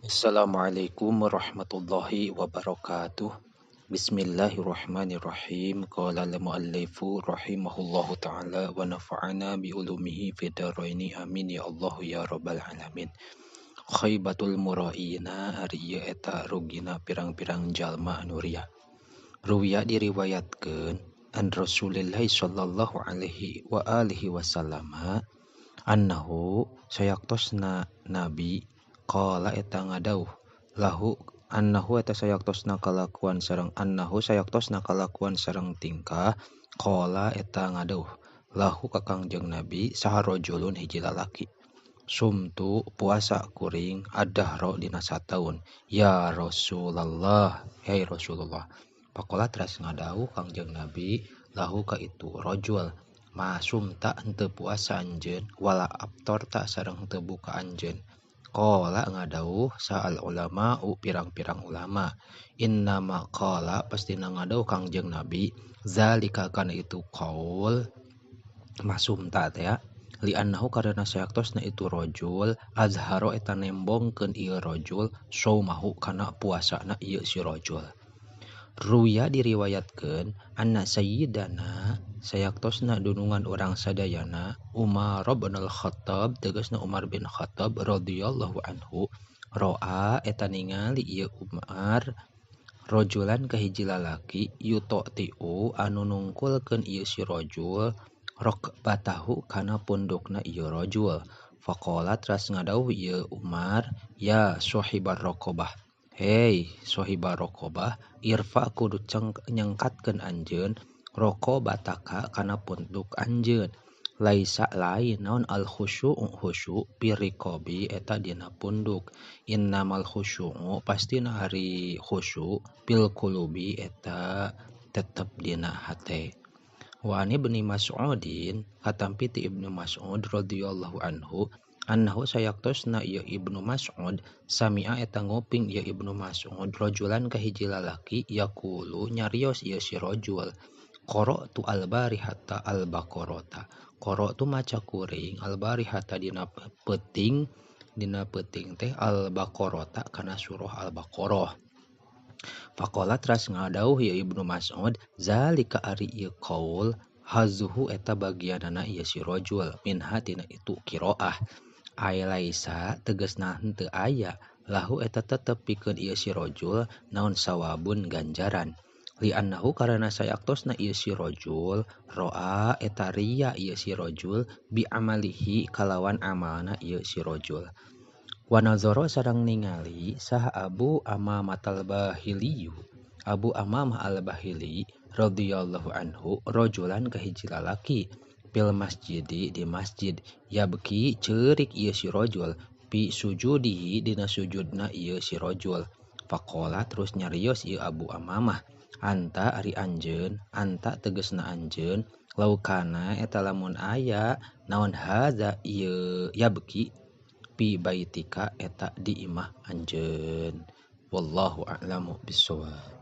Assalamualaikum warahmatullahi wabarakatuh. Bismillahirrahmanirrahim. Qala al-muallifu rahimahullahu ta'ala wa nafa'ana bi ulumihi fid dharaini amin ya Allah ya rabbal alamin. Khaybatul muraina ari ieu eta rugina pirang-pirang jalma anu ria. Ruwiya diriwayatkeun an Rasulillah sallallahu alaihi wa alihi wasallam annahu sayaktosna nabi qala eta ngadauh lahu annahu eta sayaktosna kalakuan sareng tingkah qala eta ngadauh lahu ka Kangjeng Nabi saharojulun hiji lalaki sumtu puasa kuring adahro dina sataun ya Rasulullah hai Rasulullah pakola teras ngadauh Kangjeng Nabi lahu ka itu rojul masum tak henteu puasa anjeun wala aftor tak sareng henteu buka anjeun. Qala ngadauh sa'al ulama pirang-pirang ulama innama qala pastina ngadauh Kangjeng Nabi zalika kana itu qaul masum tak ya li annahu karena sayaktosna itu rojul azharo eta nembongkeun ieu rojul saumahu kana puasana ieu si rojul. Ruya diriwayatkeun anna sayyidana sayaktosna dunungan orang sadayana Umar bin Al-Khattab tegasna Umar bin Khattab radhiyallahu anhu roa eta ningali ieu Umar rojulan kahiji lalaki yutotiu anu nungkulkeun ieu si rojul rokbatahu kana pundukna ieu rojul faqala teras ngadauh ieu Umar ya sahibar raqabah hei sahibar raqabah irfa kudu nyengkatkeun anjeun raqabataka kana punduk anjeun laisa lain naon al khusyu piriqabi eta dina punduk innamal khusyu pastina ari khusyu pil qulubi eta tetep dina hate. Wa ani Ibnu Mas'udin katampi ti Ibnu Mas'ud radhiyallahu anhu annahu sayaktosna ieu Ibnu Mas'ud sami'a eta nguping ieu Ibnu Mas'ud rajulan kahiji lalaki yaqulu nyarios ieu si rajul qara'tu al-barihata al-baqarata qara'tu maca kuring al-barihata dina peuting teh al-baqarata kana surah al-baqarah. Faqala teras ngadauh ieu Ibnu Mas'ud zalika ari ieu qaul hazuhu eta bagianana ieu si rajul minha tina itu qiraah ay laisa tegasna henteu aya lahu eta tetep pikeun ieu si rajul naon sawabun ganjaran li annahu karana sayaktosna ieu si rajul roa eta ria ieu si rajul bi amalihi kalawan amalna ieu si rajul. Wa nazara sareng ningali saha Abu Amamah al-Bahili Abu Amamah al-Bahili radhiyallahu anhu rajulan kahiji lalaki fil masjidi di masjid yabki ceurik ieu si rajul pi sujudihi dina sujudna ieu si rajul faqala terus nyarios ieu Abu Amamah anta ari anjeun anta tegasna anjeun laukana eta lamun aya naon haza ieu yabki pi baitika eta di imah anjeun wallahu a'lamu bissawab.